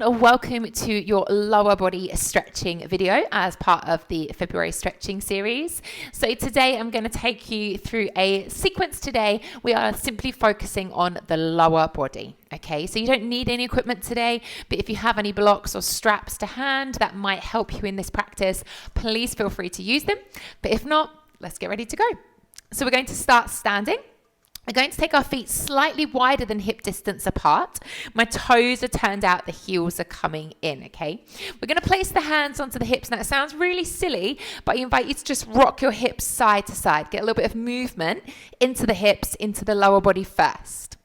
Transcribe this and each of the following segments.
and welcome to your lower body stretching video as part of the February stretching series. So today I'm going to take you through a sequence. Today we are simply focusing on the lower body. Okay, so you don't need any equipment today, but if you have any blocks or straps to hand that might help you in this practice, please feel free to use them. But if not, let's get ready to go. So we're going to start standing. We're going to take our feet slightly wider than hip distance apart. My toes are turned out, the heels are coming in, okay? We're going to place the hands onto the hips. Now, it sounds really silly, but I invite you to just rock your hips side to side. Get a little bit of movement into the hips, into the lower body first.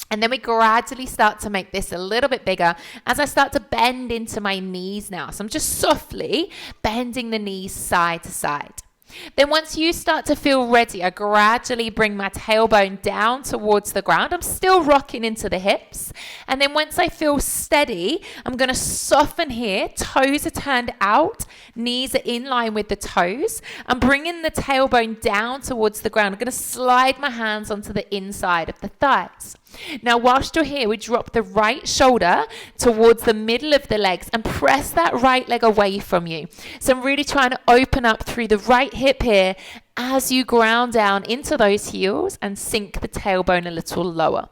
And then we gradually start to make this a little bit bigger as I start to bend into my knees now. So I'm just softly bending the knees side to side. Then once you start to feel ready, I gradually bring my tailbone down towards the ground. I'm still rocking into the hips. And then once I feel steady, I'm going to soften here. Toes are turned out. Knees are in line with the toes. I'm bringing the tailbone down towards the ground. I'm going to slide my hands onto the inside of the thighs. Now, whilst you're here, we drop the right shoulder towards the middle of the legs and press that right leg away from you. So I'm really trying to open up through the right hip here as you ground down into those heels and sink the tailbone a little lower.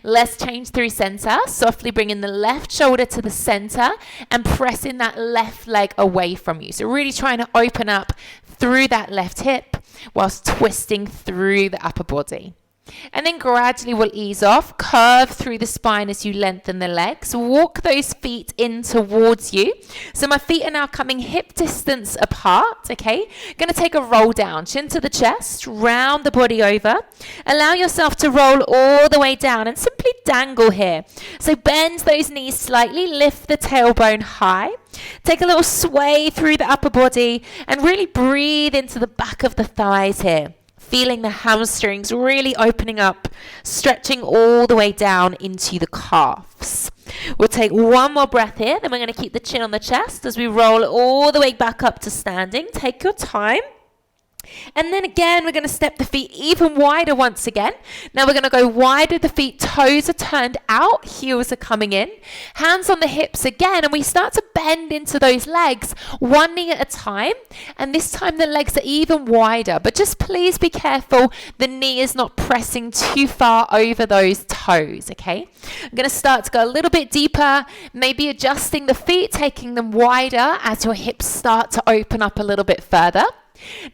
Let's change through center, softly bringing the left shoulder to the center and pressing that left leg away from you. So really trying to open up through that left hip whilst twisting through the upper body. And then gradually we'll ease off, curve through the spine as you lengthen the legs, walk those feet in towards you. So my feet are now coming hip distance apart, okay? Going to take a roll down, chin to the chest, round the body over. Allow yourself to roll all the way down and simply dangle here. So bend those knees slightly, lift the tailbone high. Take a little sway through the upper body and really breathe into the back of the thighs here. Feeling the hamstrings really opening up, stretching all the way down into the calves. We'll take one more breath here, then we're going to keep the chin on the chest as we roll all the way back up to standing. Take your time. And then again, we're going to step the feet even wider once again. Now we're going to go wider the feet, toes are turned out, heels are coming in. Hands on the hips again, and we start to bend into those legs, one knee at a time. And this time the legs are even wider, but just please be careful the knee is not pressing too far over those toes, okay? I'm going to start to go a little bit deeper, maybe adjusting the feet, taking them wider as your hips start to open up a little bit further.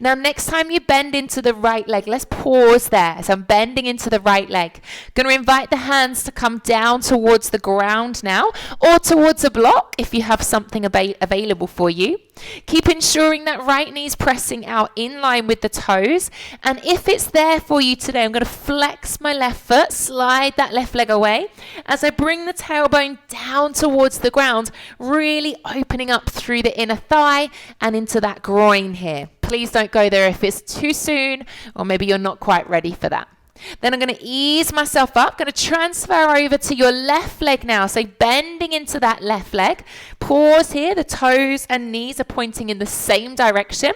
Now, next time you bend into the right leg, let's pause there. So I'm bending into the right leg. Going to invite the hands to come down towards the ground now, or towards a block if you have something available for you. Keep ensuring that right knee is pressing out in line with the toes. And if it's there for you today, I'm going to flex my left foot, slide that left leg away as I bring the tailbone down towards the ground, really opening up through the inner thigh and into that groin here. Please don't go there if it's too soon or maybe you're not quite ready for that. Then I'm going to ease myself up, going to transfer over to your left leg now. So bending into that left leg. Pause here, the toes and knees are pointing in the same direction.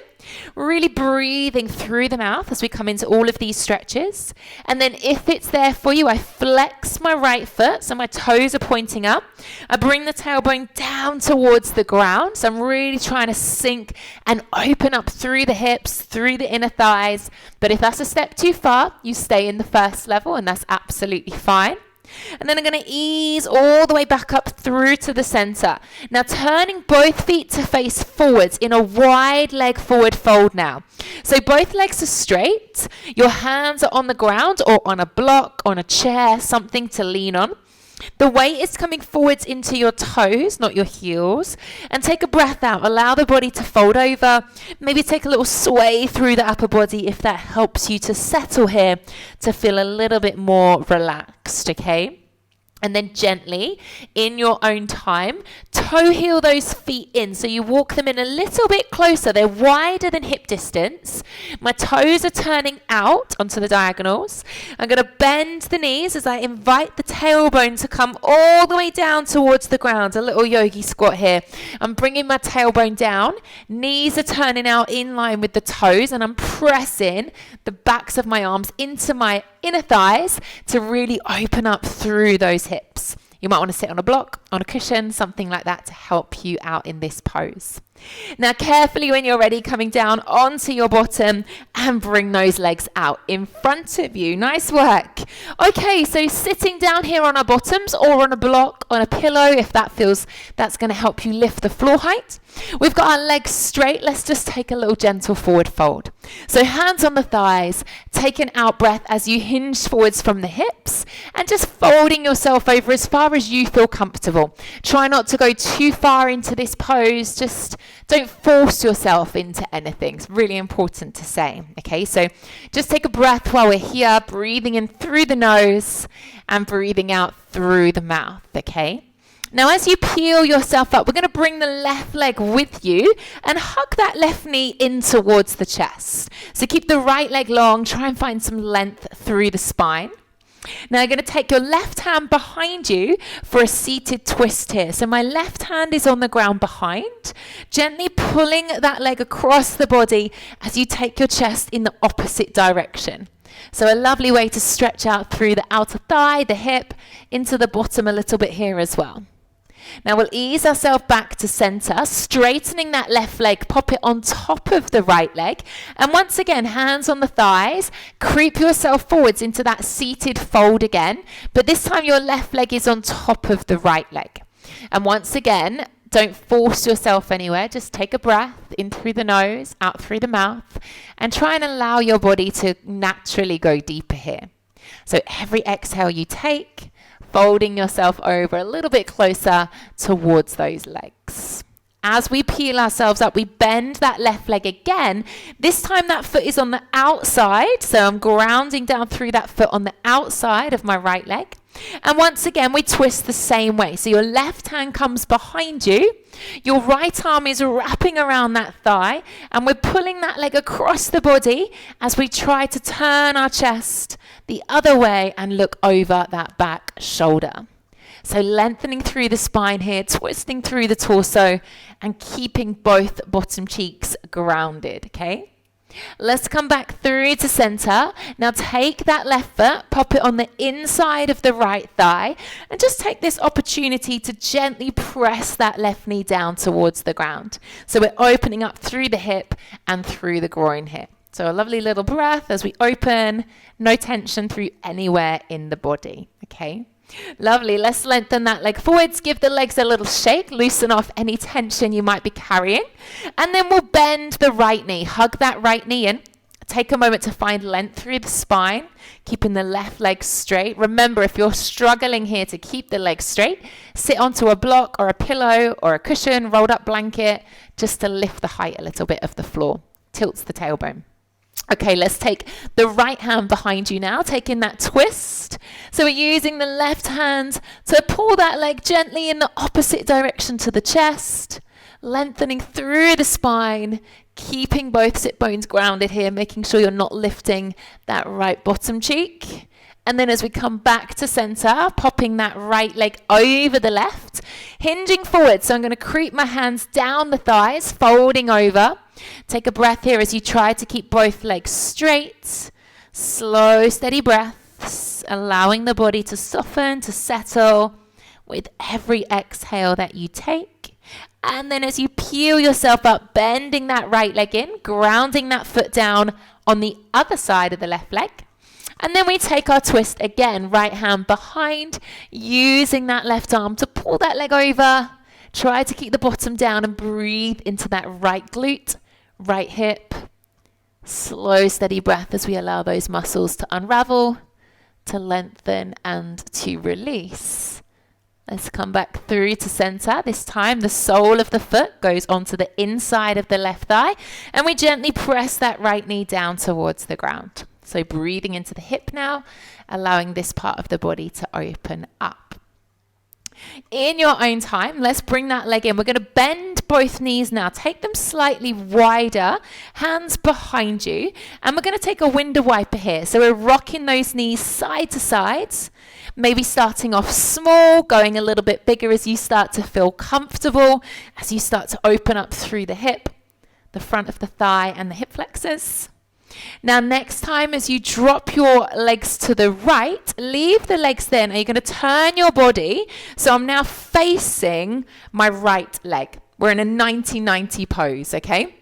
Really breathing through the mouth as we come into all of these stretches. And then if it's there for you, I flex my right foot, so my toes are pointing up. I bring the tailbone down towards the ground. So I'm really trying to sink and open up through the hips, through the inner thighs. But if that's a step too far, you stay in the first level and that's absolutely fine. And then I'm going to ease all the way back up through to the center. Now turning both feet to face forwards in a wide leg forward fold now. So both legs are straight. Your hands are on the ground or on a block, on a chair, something to lean on. The weight is coming forwards into your toes, not your heels. And take a breath out. Allow the body to fold over. Maybe take a little sway through the upper body if that helps you to settle here, to feel a little bit more relaxed, okay? And then gently, in your own time, toe heel those feet in. So you walk them in a little bit closer. They're wider than hip distance. My toes are turning out onto the diagonals. I'm going to bend the knees as I invite the tailbone to come all the way down towards the ground. A little yogi squat here. I'm bringing my tailbone down. Knees are turning out in line with the toes. And I'm pressing the backs of my arms into my inner thighs to really open up through those hips. You might want to sit on a block on a cushion, something like that to help you out in this pose. Now carefully, when you're ready, coming down onto your bottom and bring those legs out in front of you. Nice work. Okay, so sitting down here on our bottoms or on a block, on a pillow, if that's going to help you lift the floor height. We've got our legs straight. Let's just take a little gentle forward fold. So hands on the thighs, take an out breath as you hinge forwards from the hips and just folding yourself over as far as you feel comfortable. Try not to go too far into this pose. Just don't force yourself into anything. It's really important to say. Okay, so just take a breath while we're here, breathing in through the nose and breathing out through the mouth. Okay. Now, as you peel yourself up, we're going to bring the left leg with you and hug that left knee in towards the chest. So keep the right leg long, try and find some length through the spine. Now you're going to take your left hand behind you for a seated twist here. So my left hand is on the ground behind, gently pulling that leg across the body as you take your chest in the opposite direction. So a lovely way to stretch out through the outer thigh, the hip, into the bottom a little bit here as well. Now we'll ease ourselves back to center, straightening that left leg, pop it on top of the right leg. And once again, hands on the thighs, creep yourself forwards into that seated fold again. But this time your left leg is on top of the right leg. And once again, don't force yourself anywhere. Just take a breath in through the nose, out through the mouth, and try and allow your body to naturally go deeper here. So every exhale you take, folding yourself over a little bit closer towards those legs. As we peel ourselves up, we bend that left leg again. This time that foot is on the outside, so I'm grounding down through that foot on the outside of my right leg. And once again, we twist the same way. So your left hand comes behind you, your right arm is wrapping around that thigh, and we're pulling that leg across the body as we try to turn our chest the other way and look over that back shoulder. So lengthening through the spine here, twisting through the torso, and keeping both bottom cheeks grounded, okay? Let's come back through to center. Now take that left foot, pop it on the inside of the right thigh, and just take this opportunity to gently press that left knee down towards the ground. So we're opening up through the hip and through the groin here. So a lovely little breath as we open, no tension through anywhere in the body, okay? Lovely. Let's lengthen that leg forwards, give the legs a little shake, loosen off any tension you might be carrying, and then we'll bend the right knee, hug that right knee in, take a moment to find length through the spine, keeping the left leg straight. Remember, if you're struggling here to keep the leg straight, sit onto a block or a pillow or a cushion, rolled up blanket, just to lift the height a little bit of the floor, tilts the tailbone. Okay, let's take the right hand behind you now, taking that twist. So we're using the left hand to pull that leg gently in the opposite direction to the chest, lengthening through the spine, keeping both sit bones grounded here, making sure you're not lifting that right bottom cheek. And then as we come back to center, popping that right leg over the left, hinging forward. So I'm going to creep my hands down the thighs, folding over. Take a breath here as you try to keep both legs straight. Slow, steady breaths, allowing the body to soften, to settle with every exhale that you take. And then as you peel yourself up, bending that right leg in, grounding that foot down on the other side of the left leg. And then we take our twist again, right hand behind, using that left arm to pull that leg over. Try to keep the bottom down and breathe into that right glute, right hip. Slow, steady breath as we allow those muscles to unravel, to lengthen, and to release. Let's come back through to center. This time the sole of the foot goes onto the inside of the left thigh, and we gently press that right knee down towards the ground. So breathing into the hip now, allowing this part of the body to open up. In your own time, let's bring that leg in. We're going to bend both knees now. Take them slightly wider, hands behind you. And we're going to take a window wiper here. So we're rocking those knees side to sides. Maybe starting off small, going a little bit bigger as you start to feel comfortable, as you start to open up through the hip, the front of the thigh and the hip flexors. Now, next time as you drop your legs to the right, leave the legs there. Now you're going to turn your body. So I'm now facing my right leg. We're in a 90-90 pose, okay?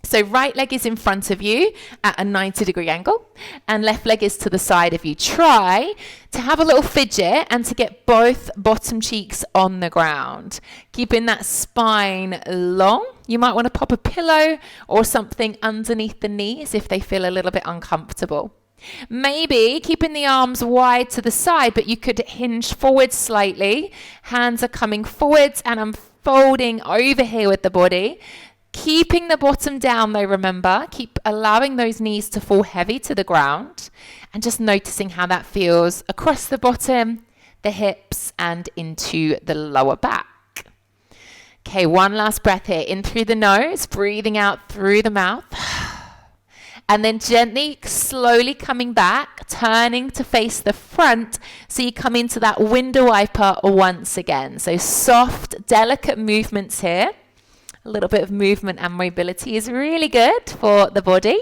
So right leg is in front of you at a 90-degree angle, and left leg is to the side of you. Try to have a little fidget and to get both bottom cheeks on the ground, keeping that spine long. You might want to pop a pillow or something underneath the knees if they feel a little bit uncomfortable. Maybe keeping the arms wide to the side, but you could hinge forward slightly. Hands are coming forwards, and I'm folding over here with the body. Keeping the bottom down though, remember, keep allowing those knees to fall heavy to the ground, and just noticing how that feels across the bottom, the hips, and into the lower back. Okay, one last breath here. In through the nose, breathing out through the mouth. And then gently, slowly coming back, turning to face the front. So you come into that window wiper once again. So soft, delicate movements here. A little bit of movement and mobility is really good for the body.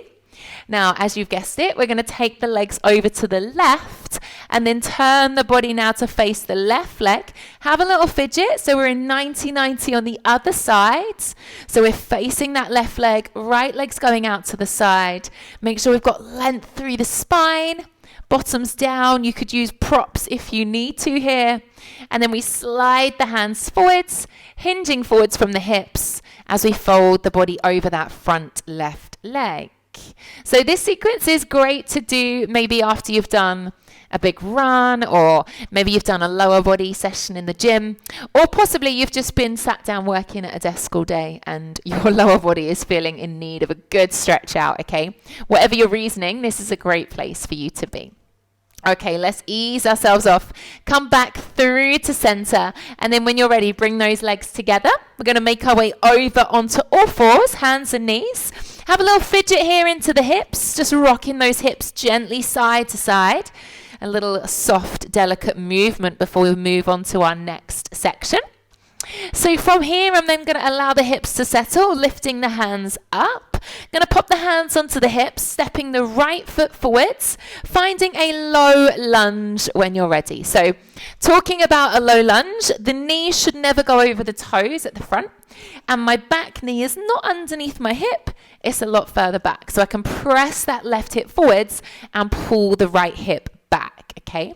Now, as you've guessed it, we're going to take the legs over to the left and then turn the body now to face the left leg. Have a little fidget. So we're in 90-90 on the other side. So we're facing that left leg, right leg's going out to the side. Make sure we've got length through the spine. Bottoms down. You could use props if you need to here. And then we slide the hands forwards, hinging forwards from the hips as we fold the body over that front left leg. So this sequence is great to do maybe after you've done a big run, or maybe you've done a lower body session in the gym, or possibly you've just been sat down working at a desk all day and your lower body is feeling in need of a good stretch out, okay? Whatever your reasoning, this is a great place for you to be. Okay, let's ease ourselves off. Come back through to center. And then when you're ready, bring those legs together. We're going to make our way over onto all fours, hands and knees. Have a little fidget here into the hips. Just rocking those hips gently side to side. A little soft, delicate movement before we move on to our next section. So from here, I'm then going to allow the hips to settle, lifting the hands up. Going to pop the hands onto the hips, stepping the right foot forwards, finding a low lunge when you're ready. So talking about a low lunge, the knees should never go over the toes at the front, and my back knee is not underneath my hip, it's a lot further back. So I can press that left hip forwards and pull the right hip back, okay?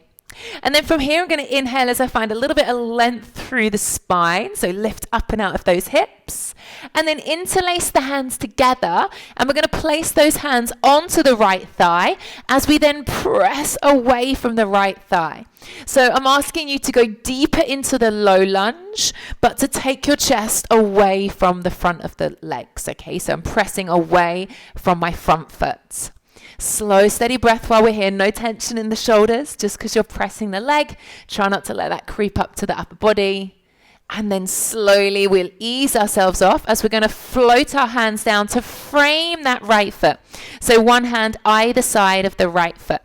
And then from here, I'm going to inhale as I find a little bit of length through the spine. So lift up and out of those hips. And then interlace the hands together. And we're going to place those hands onto the right thigh as we then press away from the right thigh. So I'm asking you to go deeper into the low lunge, but to take your chest away from the front of the legs. Okay, so I'm pressing away from my front foot. Slow, steady breath while we're here. No tension in the shoulders, just because you're pressing the leg. Try not to let that creep up to the upper body. And then slowly we'll ease ourselves off as we're going to float our hands down to frame that right foot. So one hand either side of the right foot.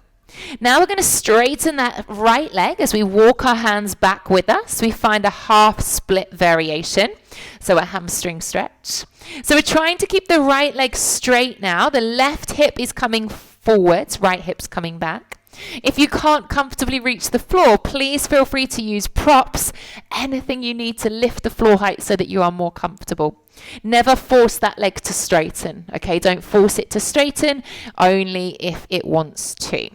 Now we're going to straighten that right leg as we walk our hands back with us. We find a half split variation. So a hamstring stretch. So we're trying to keep the right leg straight now. The left hip is coming forwards, right hip's coming back. If you can't comfortably reach the floor, please feel free to use props, anything you need to lift the floor height so that you are more comfortable. Never force that leg to straighten, okay? Don't force it to straighten, only if it wants to.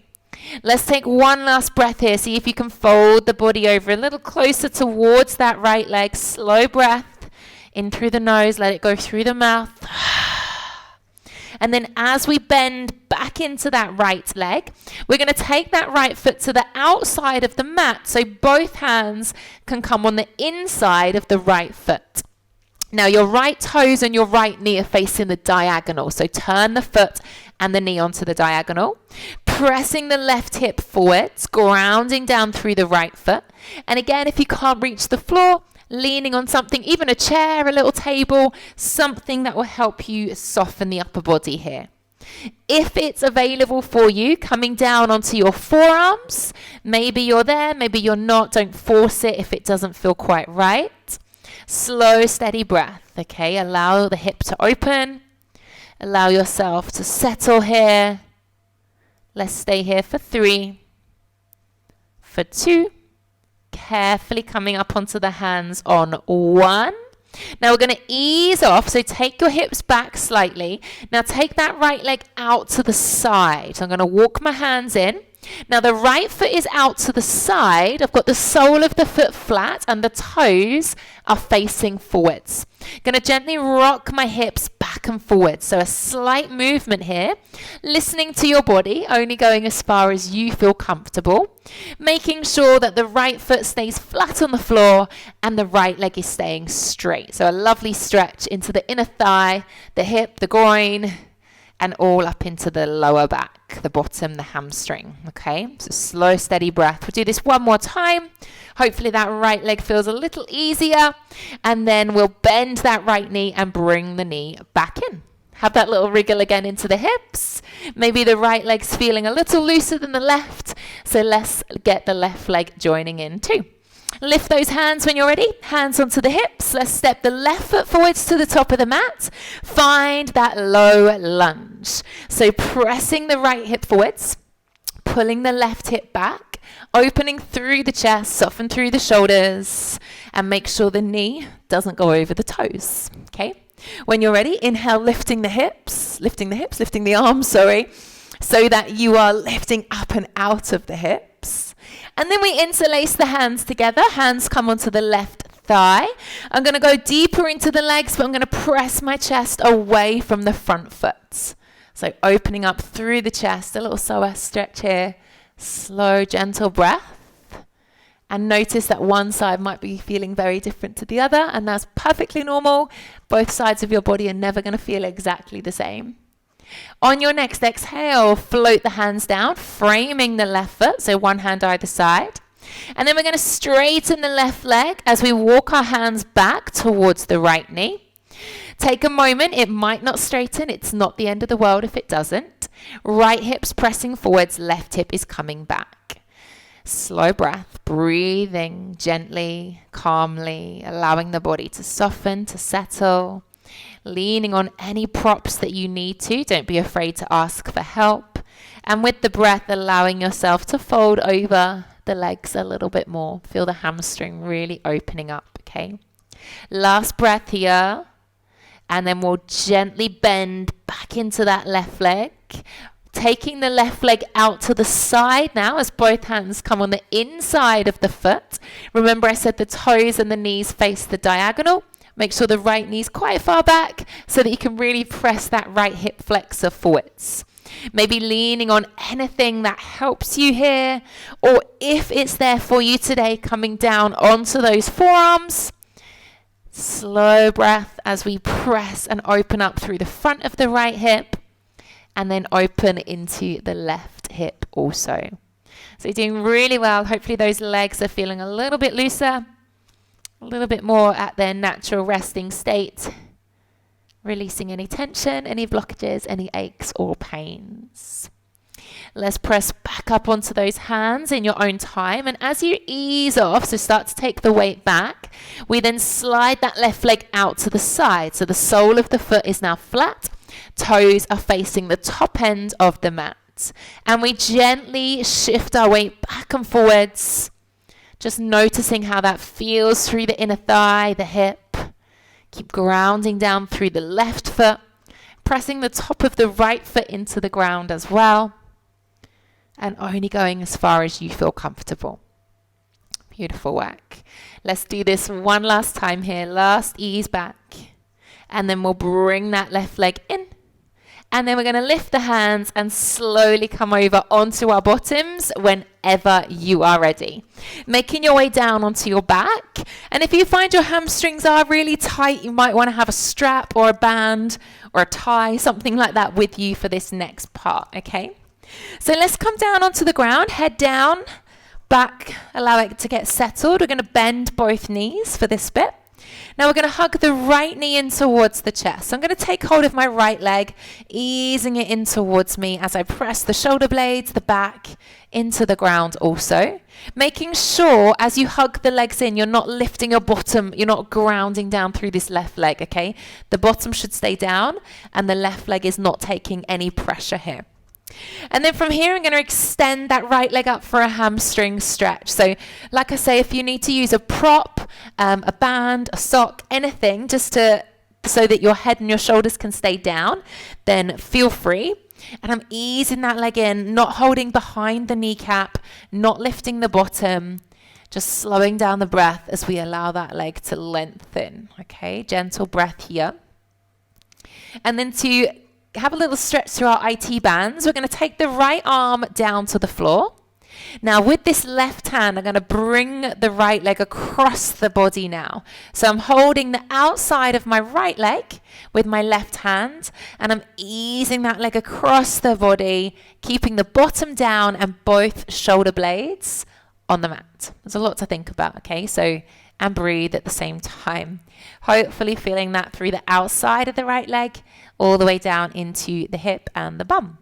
Let's take one last breath here. See if you can fold the body over a little closer towards that right leg. Slow breath. In through the nose, let it go through the mouth. And then as we bend back into that right leg, we're going to take that right foot to the outside of the mat so both hands can come on the inside of the right foot. Now your right toes and your right knee are facing the diagonal. So turn the foot and the knee onto the diagonal. Pressing the left hip forwards, grounding down through the right foot. And again, if you can't reach the floor, leaning on something, even a chair, a little table, something that will help you soften the upper body here. If it's available for you, coming down onto your forearms, maybe you're there, maybe you're not, don't force it if it doesn't feel quite right. Slow, steady breath, okay? Allow the hip to open Allow yourself to settle here. Let's stay here for 3, for 2, carefully coming up onto the hands on 1. Now we're going to ease off, so take your hips back slightly. Now take that right leg out to the side. So I'm going to walk my hands in. Now the right foot is out to the side. I've got the sole of the foot flat and the toes are facing forwards. Going to gently rock my hips back and forward. So a slight movement here. Listening to your body, only going as far as you feel comfortable. Making sure that the right foot stays flat on the floor and the right leg is staying straight. So a lovely stretch into the inner thigh, the hip, the groin, and all up into the lower back, the bottom, the hamstring. Okay, so slow, steady breath. We'll do this one more time. Hopefully that right leg feels a little easier. And then we'll bend that right knee and bring the knee back in. Have that little wriggle again into the hips. Maybe the right leg's feeling a little looser than the left. So let's get the left leg joining in too. Lift those hands when you're ready. Hands onto the hips. Let's step the left foot forwards to the top of the mat. Find that low lunge. So pressing the right hip forwards, pulling the left hip back, opening through the chest, soften through the shoulders, and make sure the knee doesn't go over the toes. Okay? When you're ready, inhale, lifting the arms, so that you are lifting up and out of the hips. And then we interlace the hands together. Hands come onto the left thigh. I'm going to go deeper into the legs, but I'm going to press my chest away from the front foot. So opening up through the chest, a little psoas stretch here. Slow, gentle breath. And notice that one side might be feeling very different to the other, and that's perfectly normal. Both sides of your body are never going to feel exactly the same. On your next exhale, float the hands down, framing the left foot, so one hand either side. And then we're going to straighten the left leg as we walk our hands back towards the right knee. Take a moment, it might not straighten, it's not the end of the world if it doesn't. Right hip's pressing forwards, left hip is coming back. Slow breath, breathing gently, calmly, allowing the body to soften, to settle. Leaning on any props that you need to. Don't be afraid to ask for help. And with the breath, allowing yourself to fold over the legs a little bit more. Feel the hamstring really opening up, okay? Last breath here. And then we'll gently bend back into that left leg. Taking the left leg out to the side now as both hands come on the inside of the foot. Remember I said the toes and the knees face the diagonal. Make sure the right knee's quite far back so that you can really press that right hip flexor forwards. Maybe leaning on anything that helps you here, or if it's there for you today, coming down onto those forearms. Slow breath as we press and open up through the front of the right hip and then open into the left hip also. So you're doing really well. Hopefully those legs are feeling a little bit looser. A little bit more at their natural resting state, releasing any tension, any blockages, any aches or pains. Let's press back up onto those hands in your own time. And as you ease off, so start to take the weight back, we then slide that left leg out to the side. So the sole of the foot is now flat. Toes are facing the top end of the mat. And we gently shift our weight back and forwards. Just noticing how that feels through the inner thigh, the hip. Keep grounding down through the left foot, pressing the top of the right foot into the ground as well. And only going as far as you feel comfortable. Beautiful work. Let's do this one last time here. Last ease back. And then we'll bring that left leg in. And then we're going to lift the hands and slowly come over onto our bottoms whenever you are ready. Making your way down onto your back. And if you find your hamstrings are really tight, you might want to have a strap or a band or a tie, something like that with you for this next part, okay? So let's come down onto the ground, head down, back, allow it to get settled. We're going to bend both knees for this bit. Now we're going to hug the right knee in towards the chest. So I'm going to take hold of my right leg, easing it in towards me as I press the shoulder blades, the back, into the ground also. Making sure as you hug the legs in, you're not lifting your bottom, you're not grounding down through this left leg, okay? The bottom should stay down and the left leg is not taking any pressure here. And then from here, I'm going to extend that right leg up for a hamstring stretch. So like I say, if you need to use a prop, a band, a sock, anything, just so that your head and your shoulders can stay down, then feel free. And I'm easing that leg in, not holding behind the kneecap, not lifting the bottom, just slowing down the breath as we allow that leg to lengthen. Okay, gentle breath here. And then to have a little stretch through our IT bands, we're going to take the right arm down to the floor. Now with this left hand, I'm going to bring the right leg across the body now. So I'm holding the outside of my right leg with my left hand, and I'm easing that leg across the body, keeping the bottom down and both shoulder blades on the mat. There's a lot to think about, okay? So, and breathe at the same time. Hopefully feeling that through the outside of the right leg, all the way down into the hip and the bum.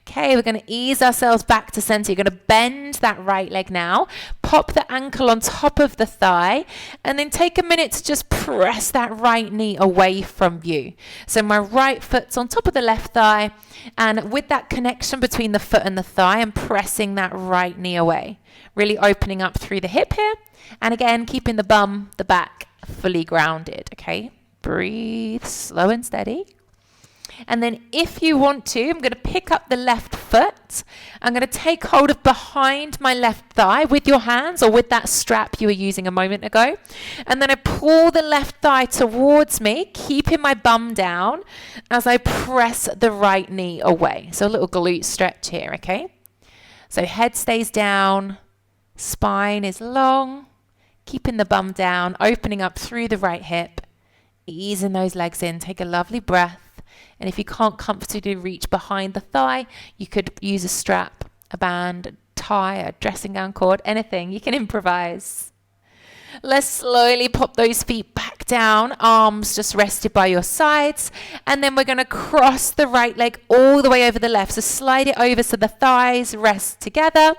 Okay, we're going to ease ourselves back to center. You're going to bend that right leg now, pop the ankle on top of the thigh, and then take a minute to just press that right knee away from you. So my right foot's on top of the left thigh, and with that connection between the foot and the thigh, I'm pressing that right knee away. Really opening up through the hip here, and again, keeping the bum, the back, fully grounded, okay? Breathe slow and steady. And then if you want to, I'm going to pick up the left foot. I'm going to take hold of behind my left thigh with your hands or with that strap you were using a moment ago. And then I pull the left thigh towards me, keeping my bum down as I press the right knee away. So a little glute stretch here, okay? So head stays down, spine is long, keeping the bum down, opening up through the right hip, easing those legs in. Take a lovely breath. And if you can't comfortably reach behind the thigh, you could use a strap, a band, a tie, a dressing gown cord, anything. You can improvise. Let's slowly pop those feet back down, arms just rested by your sides. And then we're going to cross the right leg all the way over the left. So slide it over so the thighs rest together.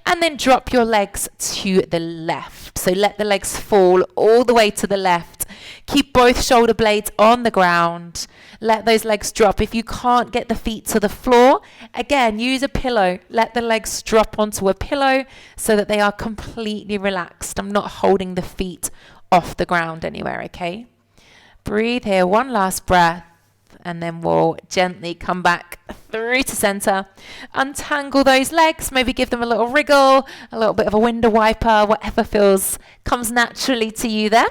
And then drop your legs to the left. So let the legs fall all the way to the left. Keep both shoulder blades on the ground. Let those legs drop. If you can't get the feet to the floor, again, use a pillow. Let the legs drop onto a pillow so that they are completely relaxed. I'm not holding the feet off the ground anywhere, okay? Breathe here, one last breath, and then we'll gently come back through to center. Untangle those legs, maybe give them a little wriggle, a little bit of a window wiper, whatever comes naturally to you there.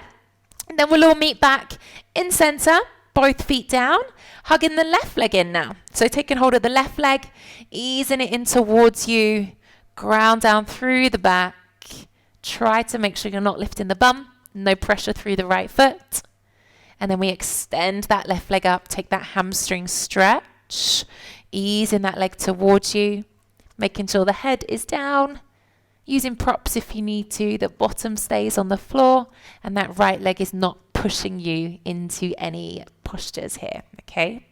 And then we'll all meet back in center. Both feet down, hugging the left leg in now. So taking hold of the left leg, easing it in towards you, ground down through the back. Try to make sure you're not lifting the bum, no pressure through the right foot. And then we extend that left leg up, take that hamstring stretch, easing that leg towards you, making sure the head is down, using props if you need to, the bottom stays on the floor, and that right leg is not pushing you into any postures here, okay?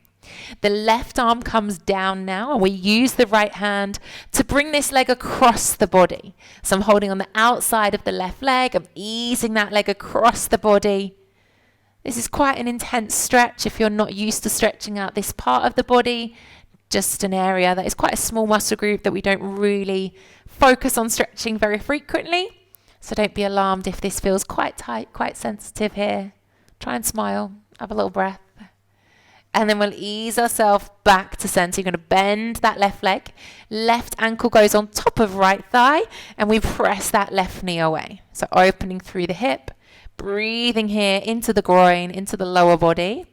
The left arm comes down now, and we use the right hand to bring this leg across the body. So I'm holding on the outside of the left leg, I'm easing that leg across the body. This is quite an intense stretch if you're not used to stretching out this part of the body, just an area that is quite a small muscle group that we don't really focus on stretching very frequently. So don't be alarmed if this feels quite tight, quite sensitive here. Try and smile, have a little breath. And then we'll ease ourselves back to center. You're going to bend that left leg. Left ankle goes on top of right thigh, and we press that left knee away. So opening through the hip, breathing here into the groin, into the lower body.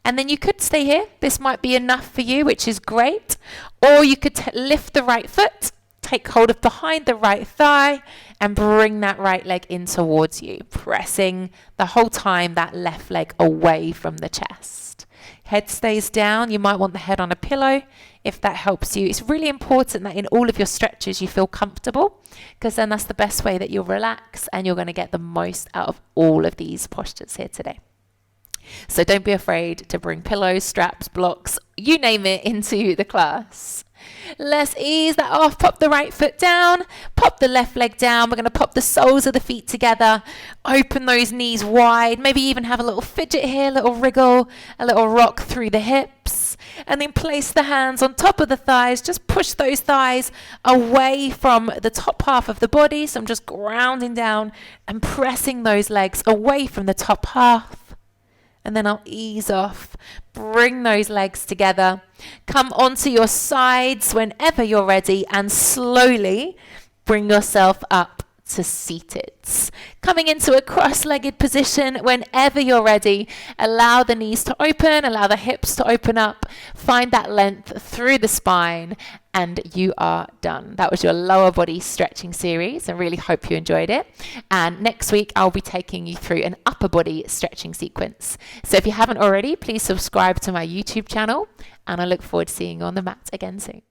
And then you could stay here. This might be enough for you, which is great. Or you could lift the right foot, take hold of behind the right thigh, and bring that right leg in towards you, pressing the whole time that left leg away from the chest. Head stays down. You might want the head on a pillow if that helps you. It's really important that in all of your stretches you feel comfortable, because then that's the best way that you'll relax and you're going to get the most out of all of these postures here today. So don't be afraid to bring pillows, straps, blocks, you name it, into the class. Let's ease that off. Pop the right foot down, pop the left leg down. We're going to pop the soles of the feet together, open those knees wide, maybe even have a little fidget here, a little wriggle, a little rock through the hips, and then place the hands on top of the thighs. Just push those thighs away from the top half of the body. So I'm just grounding down and pressing those legs away from the top half. And then I'll ease off, bring those legs together, come onto your sides whenever you're ready, and slowly bring yourself up to seated. Coming into a cross-legged position whenever you're ready. Allow the knees to open, allow the hips to open up, find that length through the spine, and you are done. That was your lower body stretching series. I really hope you enjoyed it. And next week, I'll be taking you through an upper body stretching sequence. So if you haven't already, please subscribe to my YouTube channel, and I look forward to seeing you on the mat again soon.